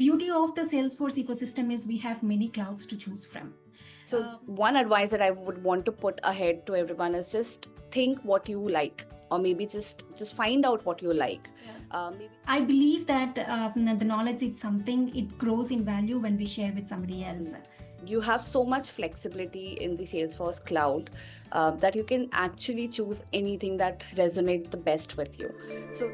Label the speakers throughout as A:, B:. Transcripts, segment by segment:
A: beauty of the Salesforce ecosystem is we have many clouds to choose from.
B: So one advice that I would want to put ahead to everyone is just think what you like, or maybe just find out what you like.
A: I believe that the knowledge is something, it grows in value when we share with somebody else.
B: You have so much flexibility in the Salesforce cloud that you can actually choose anything that resonates the best with you. So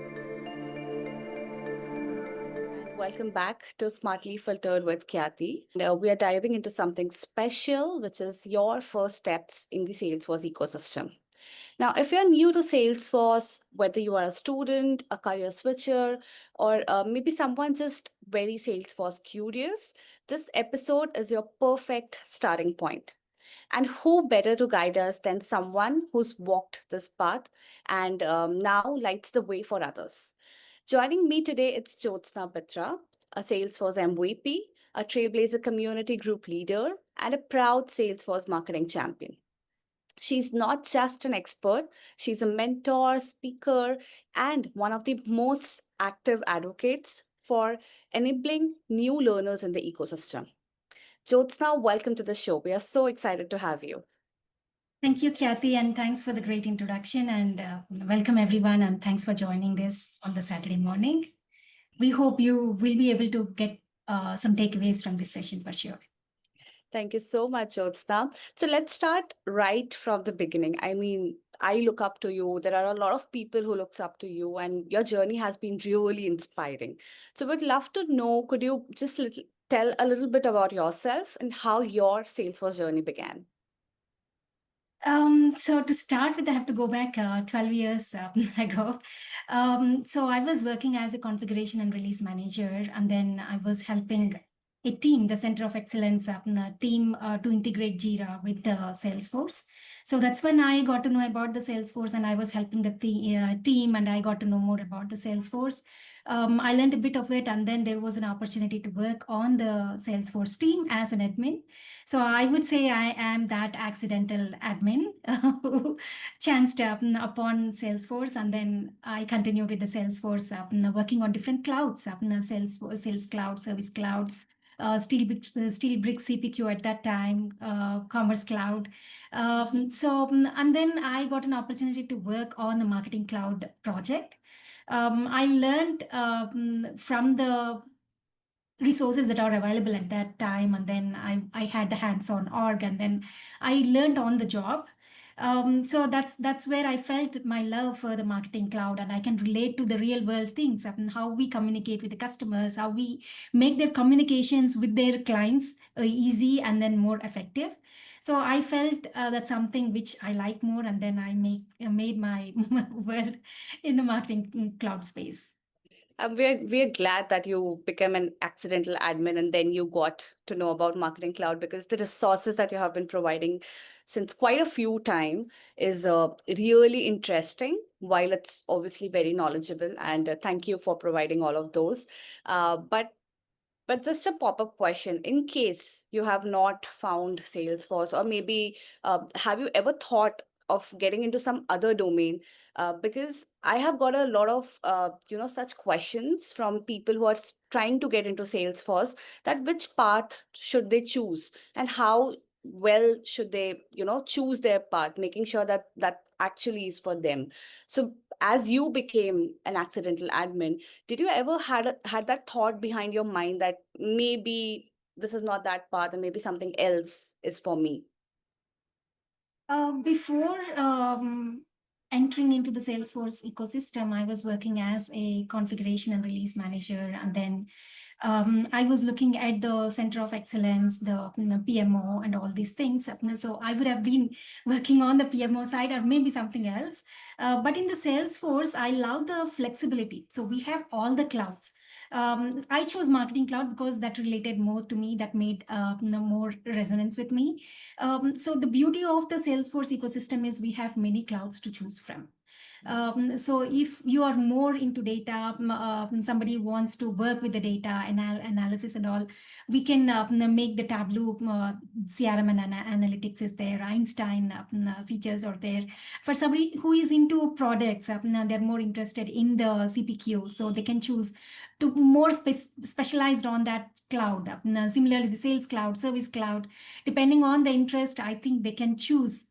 B: welcome back to Smartly Filtered with Khyati. We are diving into something special, which is your first steps in the Salesforce ecosystem. Now, if you're new to Salesforce, whether you are a student, a career switcher, or maybe someone just very Salesforce curious, this episode is your perfect starting point. And who better to guide us than someone who's walked this path and now lights the way for others? Joining me today, it's Jyotsna Bitra, a Salesforce MVP, a Trailblazer community group leader, and a proud Salesforce marketing champion. She's not just an expert, she's a mentor, speaker, and one of the most active advocates for enabling new learners in the ecosystem. Jyotsna, welcome to the show. We are so excited to have you.
A: Thank you, Kathy, and thanks for the great introduction. And welcome, everyone, and thanks for joining this on the Saturday morning. We hope you will be able to get some takeaways from this session for sure.
B: Thank you so much, Jyotsna. So let's start right from the beginning. I mean, I look up to you. There are a lot of people who looks up to you, and your journey has been really inspiring. So we'd love to know, could you just tell a little bit about yourself and how your Salesforce journey began?
A: So to start with, I have to go back 12 years ago. So I was working as a configuration and release manager, and then I was helping a team, the Center of Excellence team, to integrate Jira with Salesforce. So that's when I got to know about the Salesforce, and I was helping the team, and I got to know more about the Salesforce. I learned a bit of it, and then there was an opportunity to work on the Salesforce team as an admin. So I would say I am that accidental admin who chanced upon Salesforce, and then I continued with the Salesforce, working on different clouds, Salesforce, Sales Cloud, Service Cloud, Steelbrick CPQ at that time, Commerce Cloud. And then I got an opportunity to work on the Marketing Cloud project. I learned from the resources that are available at that time, and then I had the hands-on org, and then I learned on the job. So that's where I felt my love for the Marketing Cloud, and I can relate to the real world things and how we communicate with the customers, how we make their communications with their clients easy and then more effective. So I felt that's something which I like more, and then I made my world in the Marketing Cloud space.
B: We're glad that you became an accidental admin and then you got to know about Marketing Cloud, because the resources that you have been providing since quite a few time is really interesting, while it's obviously very knowledgeable, and thank you for providing all of those. But just a pop-up question, in case you have not found Salesforce, or maybe have you ever thought of getting into some other domain? Because I have got a lot of such questions from people who are trying to get into Salesforce, that which path should they choose and how well should they choose their path, making sure that that actually is for them. So as you became an accidental admin, did you ever had that thought behind your mind that maybe this is not that path and maybe something else is for me?
A: Before entering into the Salesforce ecosystem, I was working as a configuration and release manager. And then I was looking at the Center of Excellence, the PMO, and all these things. So I would have been working on the PMO side or maybe something else. But in the Salesforce, I love the flexibility. So we have all the clouds. I chose Marketing Cloud because that related more to me, that made more resonance with me. So the beauty of the Salesforce ecosystem is we have many clouds to choose from. So if you are more into data, somebody wants to work with the data analysis and all, we can make the Tableau CRM and analytics is there. Einstein features are there. For somebody who is into products, they're more interested in the CPQ, so they can choose to more specialized on that cloud. Similarly, the sales cloud, service cloud, depending on the interest, I think they can choose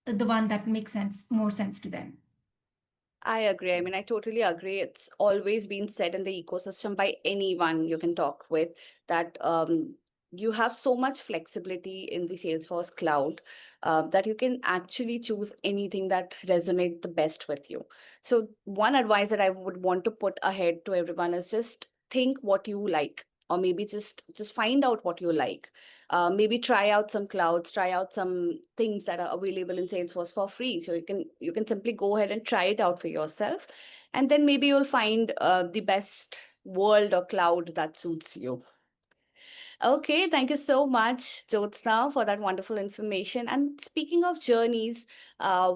A: the one that makes more sense to them.
B: I agree. I mean, I totally agree. It's always been said in the ecosystem by anyone you can talk with that you have so much flexibility in the Salesforce cloud that you can actually choose anything that resonates the best with you. So, one advice that I would want to put ahead to everyone is just think what you like, or maybe just find out what you like. Maybe try out some clouds, try out some things that are available in Salesforce for free. So you can simply go ahead and try it out for yourself, and then maybe you'll find the best world or cloud that suits you. Okay, thank you so much, Jyotsna, for that wonderful information. And speaking of journeys,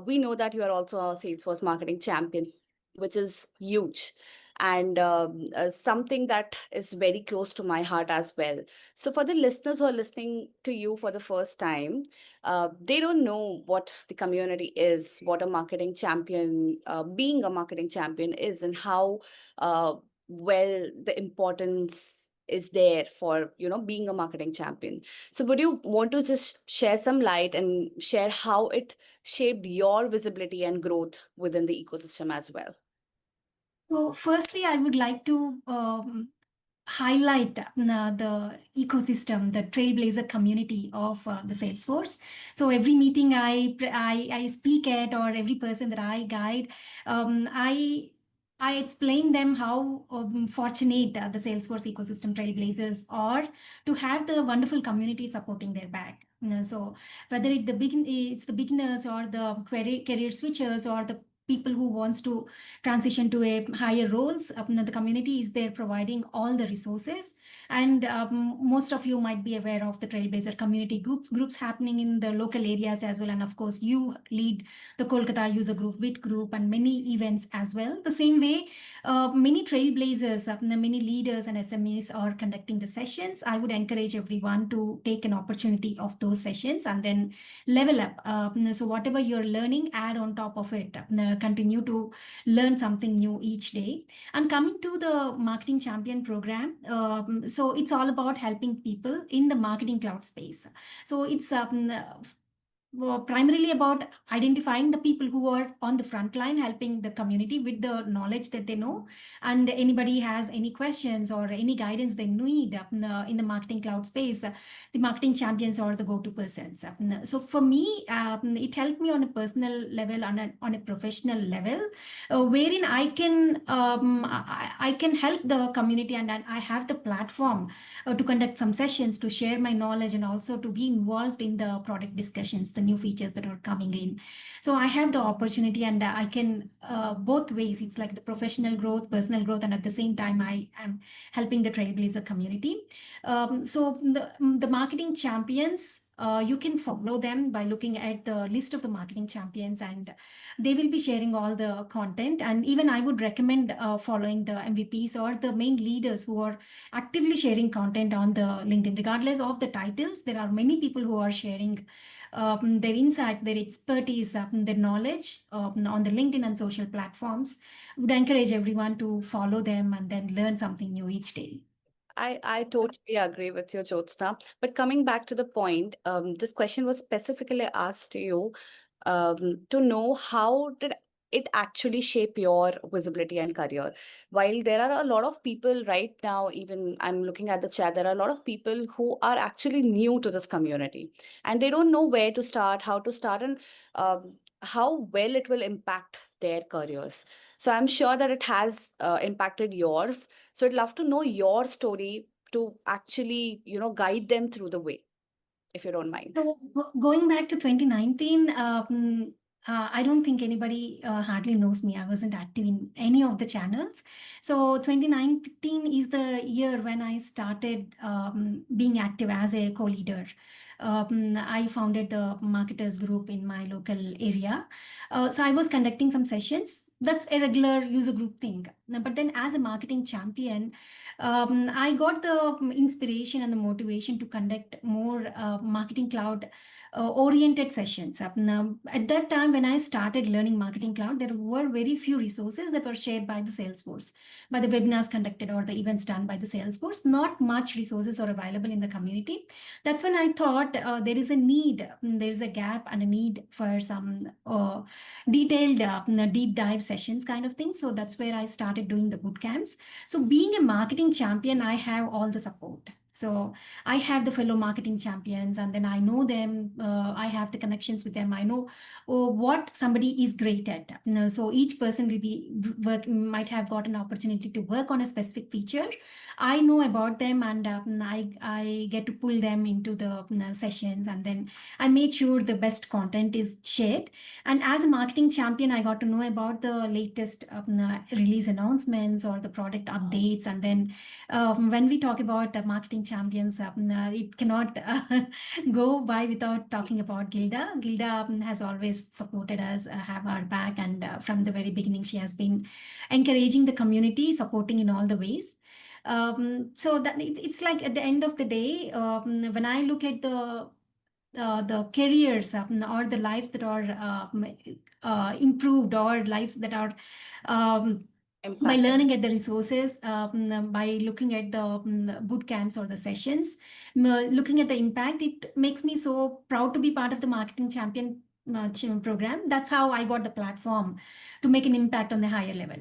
B: we know that you are also a Salesforce marketing champion, which is huge and something that is very close to my heart as well. So, for the listeners who are listening to you for the first time, they don't know what the community is, what a marketing champion, being a marketing champion is, and how well the importance is there for being a marketing champion. So would you want to just share some light and share how it shaped your visibility and growth within the ecosystem as well?
A: So, firstly, I would like to highlight the ecosystem, the trailblazer community of the Salesforce. So every meeting I speak at, or every person that I guide, I explain them how fortunate the Salesforce ecosystem trailblazers are to have the wonderful community supporting their back. So whether it's the beginners or the career switchers or the people who wants to transition to a higher roles, the community is there providing all the resources. And most of you might be aware of the trailblazer community groups happening in the local areas as well. And of course, you lead the Kolkata user group, WIT group, and many events as well. The same way, many trailblazers, many leaders and SMEs are conducting the sessions. I would encourage everyone to take an opportunity of those sessions and then level up. So whatever you're learning, add on top of it. Continue to learn something new each day. And coming to the Marketing Champion program, so it's all about helping people in the marketing cloud space. So it's primarily about identifying the people who are on the front line, helping the community with the knowledge that they know. And anybody has any questions or any guidance they need in the marketing cloud space, the marketing champions are the go-to persons. So for me, it helped me on a personal level, on a professional level, wherein I can help the community, and I have the platform to conduct some sessions, to share my knowledge, and also to be involved in the product discussions, the new features that are coming in. So I have the opportunity, and I can both ways. It's like the professional growth, personal growth, and at the same time, I am helping the Trailblazer community. So the marketing champions, you can follow them by looking at the list of the marketing champions, and they will be sharing all the content. And even I would recommend following the MVPs or the main leaders who are actively sharing content on the LinkedIn. Regardless of the titles, there are many people who are sharing their insights, their expertise, their knowledge on the LinkedIn and social platforms. Would encourage everyone to follow them and then learn something new each day.
B: I totally agree with you, Jyotsna. But coming back to the point, this question was specifically asked to you to know how did it actually shape your visibility and career. While there are a lot of people right now, even I'm looking at the chat, there are a lot of people who are actually new to this community and they don't know where to start, how to start, and how well it will impact their careers. So I'm sure that it has impacted yours. So I'd love to know your story to actually, guide them through the way, if you don't mind.
A: So going back to 2019, I don't think anybody hardly knows me. I wasn't active in any of the channels. So 2019 is the year when I started being active as a co-leader. I founded the marketers group in my local area. So I was conducting some sessions. That's a regular user group thing. But then as a marketing champion, I got the inspiration and the motivation to conduct more marketing cloud oriented sessions. Now, at that time, when I started learning Marketing Cloud, there were very few resources that were shared by the Salesforce, by the webinars conducted or the events done by the Salesforce. Not much resources are available in the community. That's when I thought there is a need, there is a gap and a need for some detailed, deep dive sessions kind of thing. So that's where I started doing the boot camps. So being a marketing champion, I have all the support. So I have the fellow marketing champions, and then I know them. I have the connections with them. I know what somebody is great at. So each person will be might have got an opportunity to work on a specific feature. I know about them, and I get to pull them into the sessions, and then I make sure the best content is shared. And as a marketing champion, I got to know about the latest release announcements or the product updates, and then when we talk about marketing champions, it cannot go by without talking about Gilda. Gilda has always supported us, have our back, and from the very beginning, she has been encouraging the community, supporting in all the ways. So that it's like at the end of the day, when I look at the careers or the lives that are improved, or lives that are um, by
B: Impacted.
A: learning at the resources, by looking at the boot camps or the sessions, looking at the impact, it makes me so proud to be part of the marketing champion program. That's how I got the platform to make an impact on the higher level.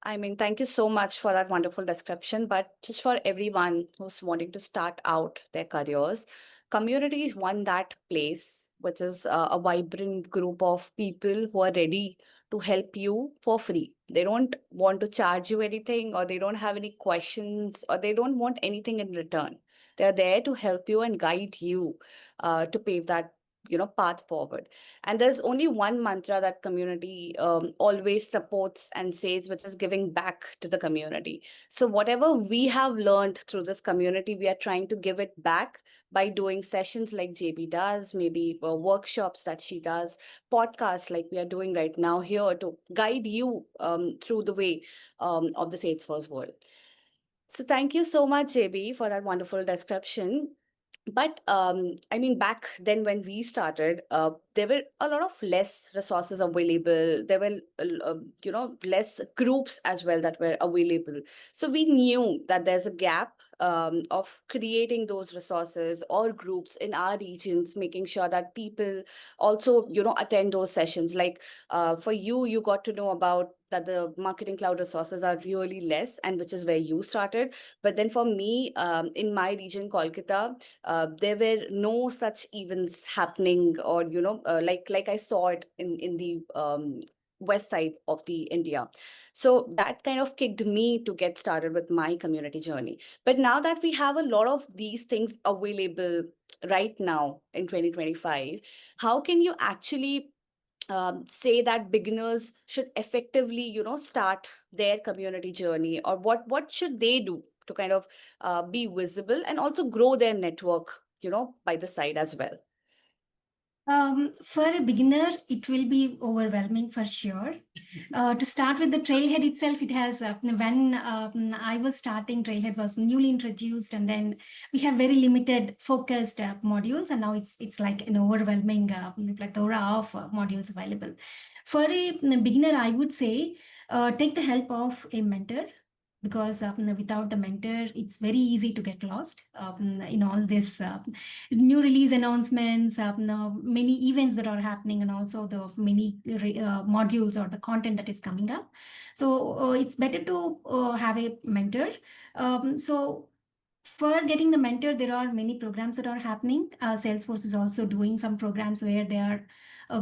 B: I mean, thank you so much for that wonderful description. But just for everyone who's wanting to start out their careers, community is one that place which is a vibrant group of people who are ready to help you for free. They don't want to charge you anything, or they don't have any questions, or they don't want anything in return. They're there to help you and guide you to pave that path forward. And there's only one mantra that community always supports and says, which is giving back to the community. So whatever we have learned through this community, we are trying to give it back by doing sessions like JB does, maybe workshops that she does, podcasts like we are doing right now here to guide you through the way of the Salesforce world. So thank you so much, JB, for that wonderful description. But I mean, back then when we started, there were a lot of less resources available. There were, less groups as well that were available. So we knew that there's a gap of creating those resources or groups in our regions, making sure that people also, attend those sessions. Like for you, you got to know about that the marketing cloud resources are really less, and which is where you started. But then for me, in my region, Kolkata, there were no such events happening, or like I saw it in the west side of the India. So that kind of kicked me to get started with my community journey. But now that we have a lot of these things available right now in 2025, how can you actually say that beginners should effectively start their community journey, or what should they do to kind of be visible and also grow their network by the side as well?
A: For a beginner, it will be overwhelming for sure. To start with the Trailhead itself, it has when I was starting, Trailhead was newly introduced, and then we have very limited focused modules, and now it's like an overwhelming plethora of modules available. For a beginner, I would say take the help of a mentor, because without the mentor, it's very easy to get lost in all this new release announcements, many events that are happening, and also the many modules or the content that is coming up. So it's better to have a mentor. So For getting the mentor, there are many programs that are happening. Salesforce is also doing some programs where they are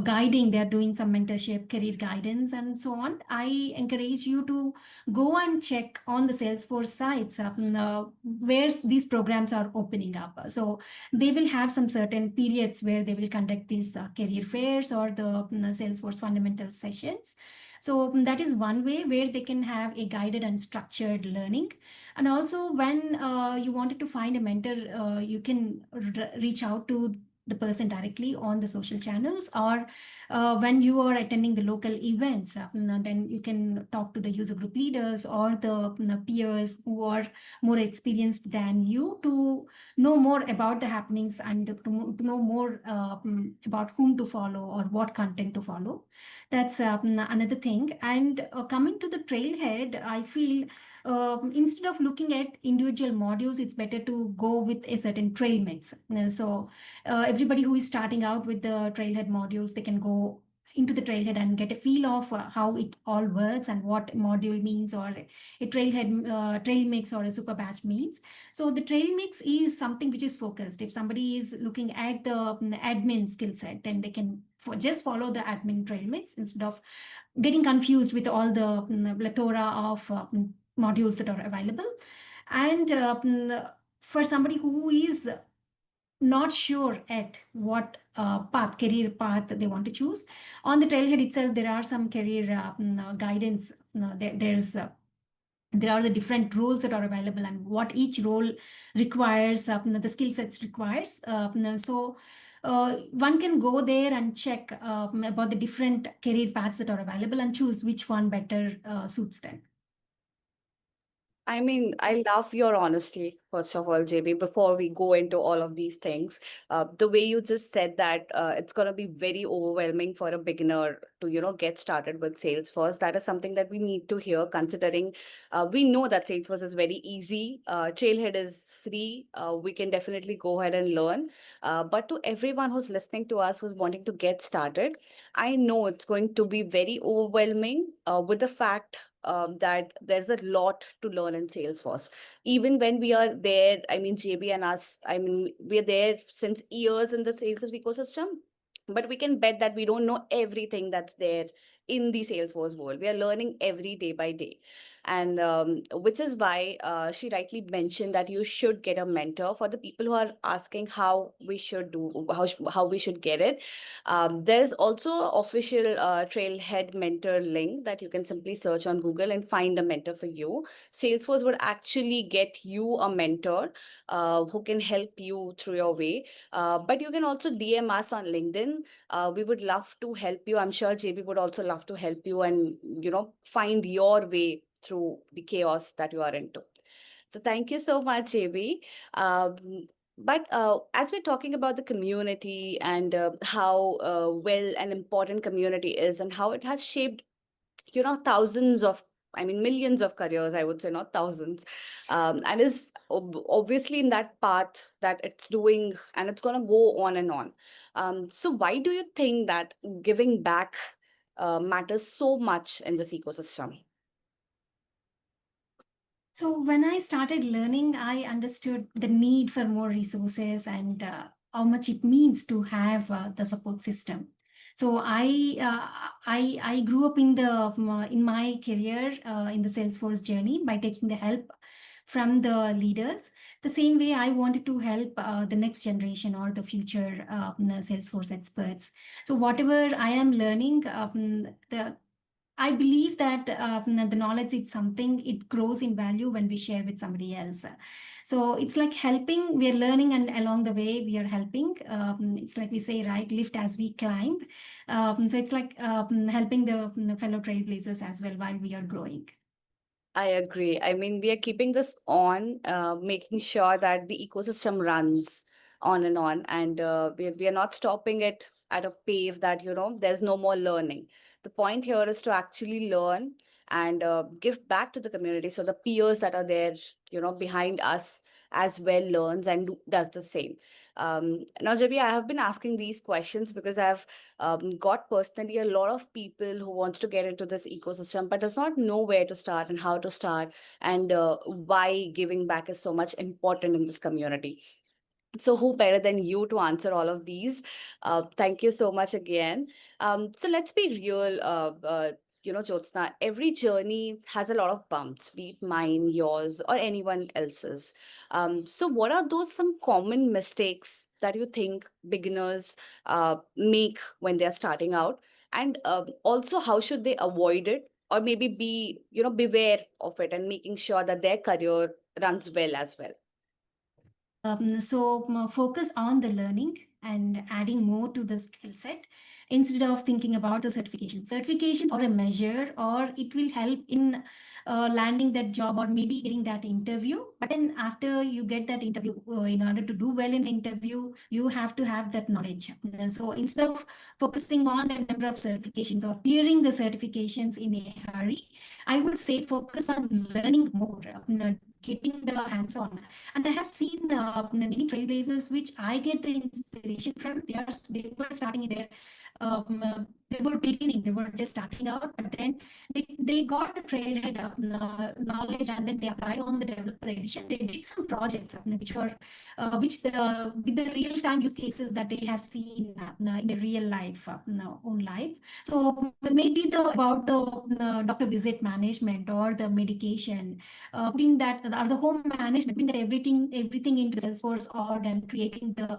A: guiding, they are doing some mentorship, career guidance, and so on. I encourage you to go and check on the Salesforce sites where these programs are opening up. So they will have some certain periods where they will conduct these career fairs or the Salesforce fundamental sessions. So that is one way where they can have a guided and structured learning. And also, when you wanted to find a mentor, you can reach out to the person directly on the social channels, or when you are attending the local events, then you can talk to the user group leaders or the peers who are more experienced than you to know more about the happenings and to know more about whom to follow or what content to follow. That's another thing. And coming to the trailhead, I feel instead of looking at individual modules, it's better to go with a certain trail mix. Everybody who is starting out with the trailhead modules, they can go into the trailhead and get a feel of how it all works and what module means, or a trailhead trail mix or a super batch means. So the trail mix is something which is focused. If somebody is looking at the admin skill set, then they can just follow the admin trail mix instead of getting confused with all the plethora of modules that are available. And for somebody who is not sure at what career path they want to choose, on the trailhead itself, there are some career guidance. There are the different roles that are available and what each role requires, the skill sets requires. So one can go there and check about the different career paths that are available and choose which one better suits them.
B: I mean, I love your honesty, first of all, JB, before we go into all of these things. The way you just said that it's going to be very overwhelming for a beginner to, get started with Salesforce. That is something that we need to hear, considering we know that Salesforce is very easy. Trailhead is free. We can definitely go ahead and learn. But to everyone who's listening to us, who's wanting to get started, I know it's going to be very overwhelming with the fact that there's a lot to learn in Salesforce. Even when we are there, I mean, JB and us, I mean, we're there since years in the Salesforce ecosystem, but we can bet that we don't know everything that's there in the Salesforce world. We are learning every day by day. And which is why she rightly mentioned that you should get a mentor. For the people who are asking how we should do, how we should get it, there's also official Trailhead mentor link that you can simply search on Google and find a mentor for you. Salesforce would actually get you a mentor who can help you through your way. But you can also DM us on LinkedIn. We would love to help you. I'm sure JB would also love to help you and find your way through the chaos that you are into. So thank you so much, JB. But as we're talking about the community and how well an important community is and how it has shaped, thousands of, I mean, millions of careers, I would say, not thousands, and is obviously in that path that it's doing and it's going to go on and on. So why do you think that giving back matters so much in this ecosystem?
A: So when I started learning, I understood the need for more resources and how much it means to have the support system. So I grew up in in my career in the Salesforce journey by taking the help from the leaders. The same way I wanted to help the next generation or the future Salesforce experts. So whatever I am learning, the I believe that the knowledge is something, it grows in value when we share with somebody else. So it's like helping, we are learning, and along the way we are helping. It's like we say, right, lift as we climb. So it's like helping the fellow trailblazers as well while we are growing.
B: I agree. I mean, we are keeping this on, making sure that the ecosystem runs on, and we are not stopping it at a pace that, there's no more learning. The point here is to actually learn and give back to the community, so the peers that are there, behind us as well, learns and does the same. Now, JB, I have been asking these questions because I've got personally a lot of people who wants to get into this ecosystem but does not know where to start and how to start, and why giving back is so much important in this community. So who better than you to answer all of these? Thank you so much again. So let's be real, Jyotsna, every journey has a lot of bumps, be it mine, yours, or anyone else's. So what are those some common mistakes that you think beginners make when they're starting out? And also, how should they avoid it? Or maybe beware of it and making sure that their career runs well as well.
A: Focus on the learning and adding more to the skill set instead of thinking about the certification. Certifications are a measure, or it will help in landing that job or maybe getting that interview. But then after you get that interview, in order to do well in the interview, you have to have that knowledge. So instead of focusing on the number of certifications or clearing the certifications in a hurry, I would say focus on learning more, getting the hands-on. And I have seen many trailblazers which I get the inspiration from. They were starting in their they were beginning, they were just starting out, but then they got the trailhead knowledge, and then they applied on the developer edition. They did some projects which were which the with the real time use cases that they have seen in the real life own life. So maybe the about the doctor visit management or the medication, putting that or the home management, putting that everything into the Salesforce org and creating the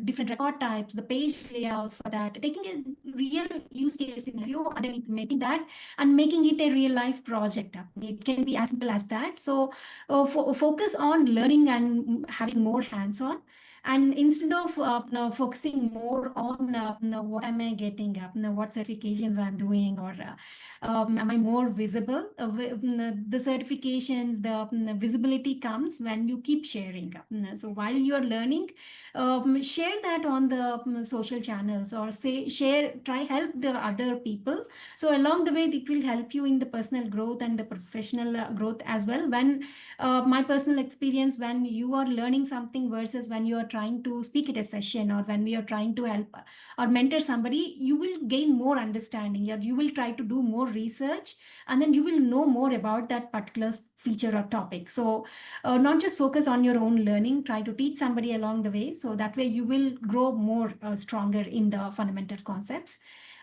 A: different record types, the page layouts for that, taking a real use case scenario and then implementing that and making it a real life project. It can be as simple as that. So focus on learning and having more hands on. And instead of focusing more on what am I getting up, what certifications I'm doing, or am I more visible? The certifications, the visibility comes when you keep sharing. So while you're learning, share that on the social channels, or say share, try help the other people. So along the way, it will help you in the personal growth and the professional growth as well. When my personal experience, when you are learning something versus when you are trying to speak at a session, or when we are trying to help or mentor somebody, you will gain more understanding, or you will try to do more research, and then you will know more about that particular feature or topic. So not just focus on your own learning, try to teach somebody along the way, so that way you will grow more stronger in the fundamental concepts.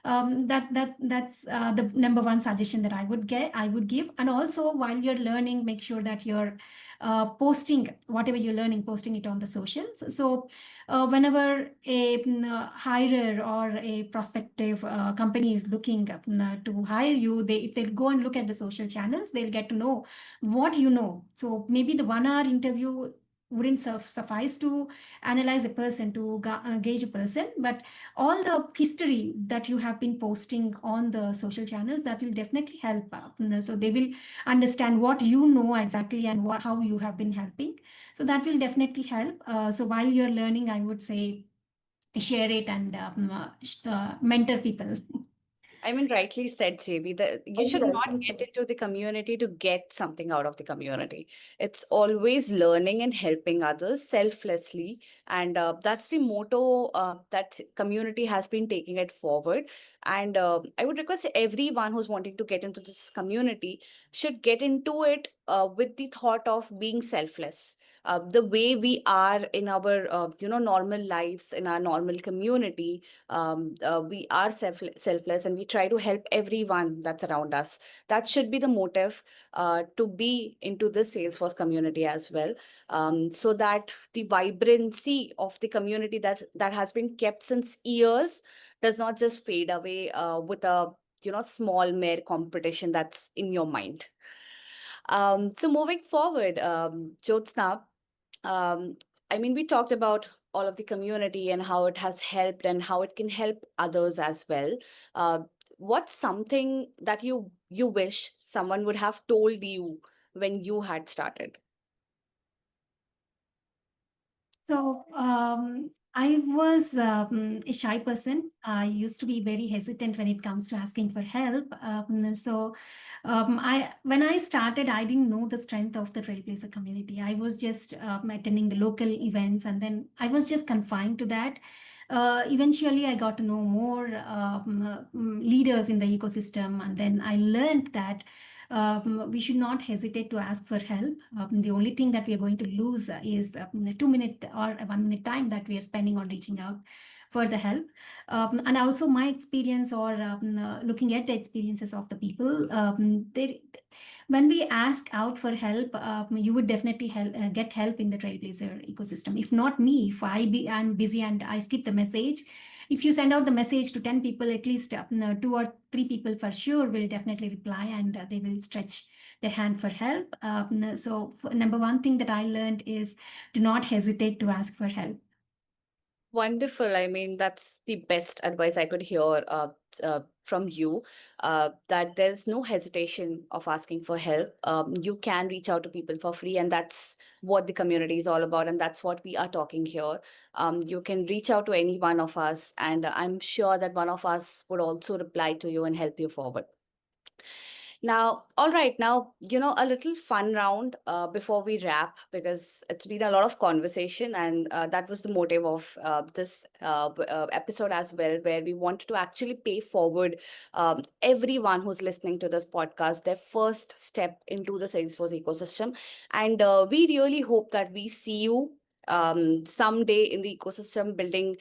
A: That's the number one suggestion that I would give. And also, while you're learning, make sure that you're posting whatever you're learning, posting it on the socials. So whenever a hirer or a prospective company is looking to hire you, they if they go and look at the social channels, they'll get to know what you know. So maybe the 1 hour interview wouldn't suffice to analyze a person, to gauge a person, but all the history that you have been posting on the social channels, that will definitely help. So they will understand what you know exactly and how you have been helping. So that will definitely help. So while you're learning, I would say share it and mentor people.
B: I mean, rightly said, JB, that you should not get into the community to get something out of the community. It's always learning and helping others selflessly. And that's the motto that community has been taking it forward. And I would request everyone who's wanting to get into this community should get into it with the thought of being selfless. The way we are in our, normal lives, in our normal community, we are selfless and we try to help everyone that's around us. That should be the motive to be into the Salesforce community as well, so that the vibrancy of the community that has been kept since years does not just fade away with a small mere competition that's in your mind. So moving forward, Jyotsna, um, I mean, we talked about all of the community and how it has helped and how it can help others as well. Uh, what's something that you wish someone would have told you when you had started?
A: So I was a shy person. I used to be very hesitant when it comes to asking for help. When I started, I didn't know the strength of the Trailblazer community. I was just attending the local events, and then I was just confined to that. Eventually, I got to know more leaders in the ecosystem, and then I learned that we should not hesitate to ask for help. The only thing that we are going to lose is 2 minute or 1 minute time that we are spending on reaching out for the help. And also my experience or looking at the experiences of the people, when we ask out for help, you would definitely get help in the Trailblazer ecosystem. If not me, if I'm busy and I skip the message, if you send out the message to 10 people, at least 2 or 3 people for sure will definitely reply, and they will stretch their hand for help. Number one thing that I learned is do not hesitate to ask for help.
B: Wonderful. I mean, that's the best advice I could hear from you, that there's no hesitation of asking for help. You can reach out to people for free, and that's what the community is all about. And that's what we are talking here. You can reach out to any one of us, and I'm sure that one of us would also reply to you and help you forward. Now, all right, now, a little fun round before we wrap, because it's been a lot of conversation, and that was the motive of this episode as well, where we wanted to actually pay forward everyone who's listening to this podcast their first step into the Salesforce ecosystem. And we really hope that we see you someday in the ecosystem building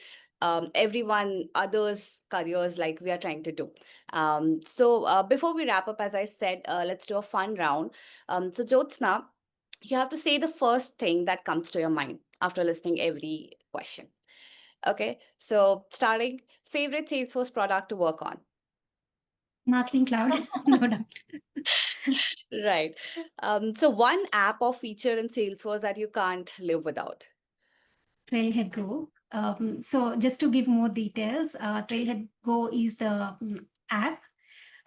B: everyone others careers like we are trying to do. Before we wrap up, as I said, let's do a fun round. So Jyotsna, you have to say the first thing that comes to your mind after listening every question. Okay, so starting, favorite Salesforce product to work on.
A: Marketing Cloud, no doubt.
B: Right. So one app or feature in Salesforce that you can't live without.
A: Trailhead Go. So just to give more details, Trailhead Go is the app.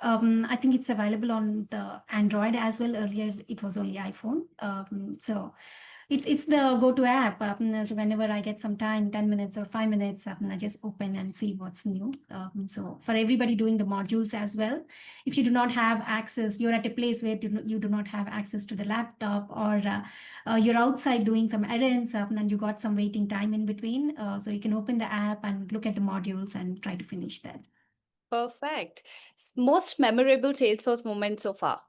A: I think it's available on the Android as well. Earlier, it was only iPhone. It's the go-to app. So whenever I get some time, 10 minutes or 5 minutes, I just open and see what's new. So for everybody doing the modules as well, if you do not have access, you're at a place where you do not have access to the laptop, or you're outside doing some errands, and you got some waiting time in between. So you can open the app and look at the modules and try to finish that.
B: Perfect. Most memorable Salesforce moment so far.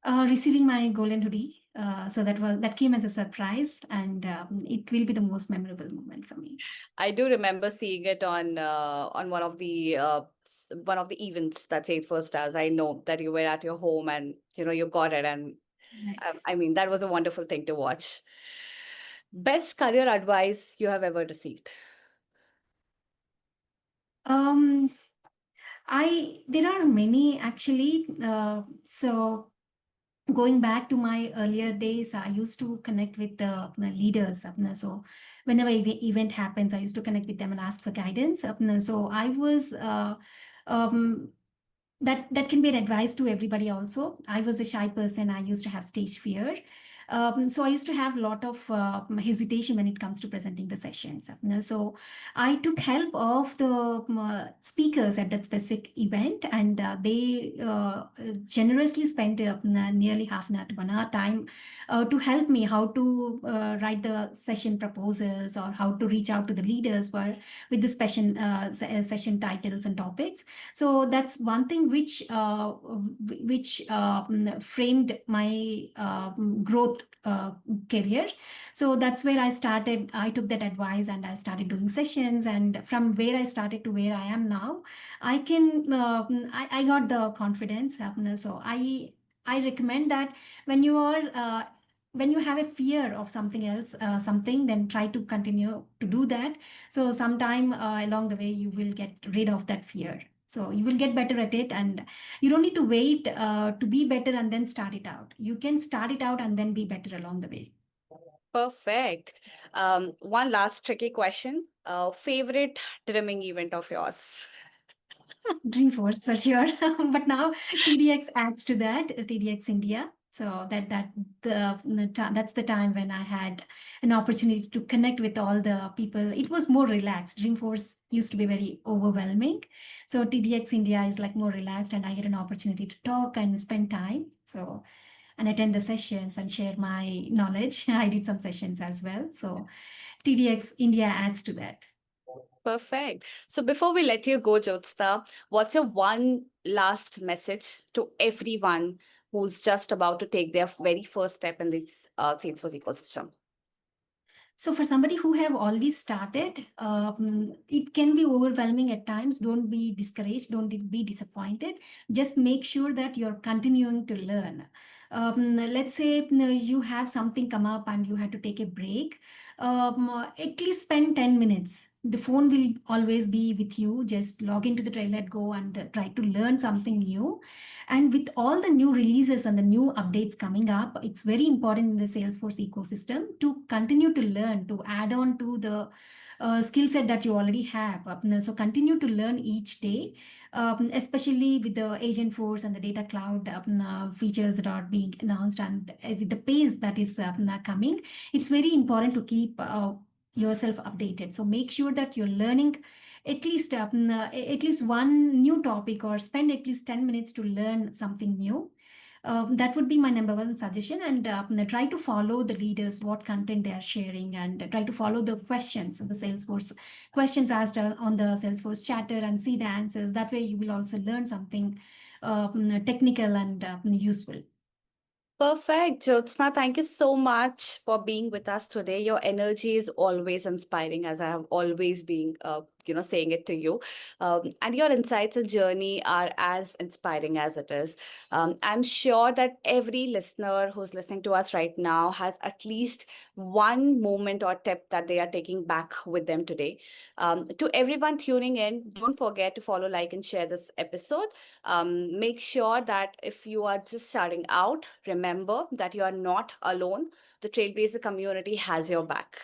A: Receiving my golden hoodie. So that came as a surprise, and it will be the most memorable moment for me.
B: I do remember seeing it on one of the events that Salesforce does. I know that you were at your home and you got it, and
A: Right.
B: I mean that was a wonderful thing to watch. Best career advice you have ever received.
A: Um, I there are many actually. So going back to my earlier days, I used to connect with the leaders. So whenever event happens, I used to connect with them and ask for guidance. So I was um, that can be an advice to everybody also. I was a shy person. I used to have stage fear. So I used to have a lot of hesitation when it comes to presenting the sessions. So I took help of the speakers at that specific event, and they generously spent nearly half an hour to 1 hour time to help me how to write the session proposals, or how to reach out to the leaders for with the session titles and topics. So that's one thing which framed my growth career. So that's where I started. I took that advice and I started doing sessions, and from where I started to where I am now, I got the confidence. So I recommend that when you are when you have a fear of something else, then try to continue to do that. So sometime along the way, you will get rid of that fear. So you will get better at it, and you don't need to wait to be better and then start it out. You can start it out and then be better along the way.
B: Perfect. One last tricky question. Favorite trimming event of yours.
A: Dreamforce for sure. But now TDX adds to that, TDX India. So that's the time when I had an opportunity to connect with all the people. It was more relaxed. Dreamforce used to be very overwhelming. So TDX India is like more relaxed, and I get an opportunity to talk and spend time. So and attend the sessions and share my knowledge. I did some sessions as well. So TDX India adds to that.
B: Perfect. So before we let you go, Jyotsna, what's your one last message to everyone who's just about to take their very first step in this Salesforce ecosystem?
A: So for somebody who have already started, it can be overwhelming at times. Don't be discouraged. Don't be disappointed. Just make sure that you're continuing to learn. Let's say you have something come up and you had to take a break. At least spend 10 minutes. The phone will always be with you. Just log into the Trailhead, go and try to learn something new. And with all the new releases and the new updates coming up, it's very important in the Salesforce ecosystem to continue to learn, to add on to the skill set that you already have. So continue to learn each day, especially with the agent force and the data cloud features that are being announced, and with the pace that is coming, it's very important to keep yourself updated. So make sure that you're learning at least one new topic, or spend at least 10 minutes to learn something new. That would be my number one suggestion. And try to follow the leaders, what content they are sharing, and try to follow the questions, the Salesforce questions asked on the Salesforce chatter, and see the answers. That way you will also learn something technical and useful.
B: Perfect. Jyotsna, thank you so much for being with us today. Your energy is always inspiring, as I have always been, saying it to you. And your insights and journey are as inspiring as it is. I'm sure that every listener who's listening to us right now has at least one moment or tip that they are taking back with them today. To everyone tuning in, don't forget to follow, like, and share this episode. Make sure that if you are just starting out, remember that you are not alone. The Trailblazer community has your back.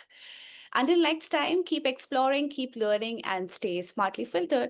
B: Until next time, keep exploring, keep learning, and stay smartly filtered.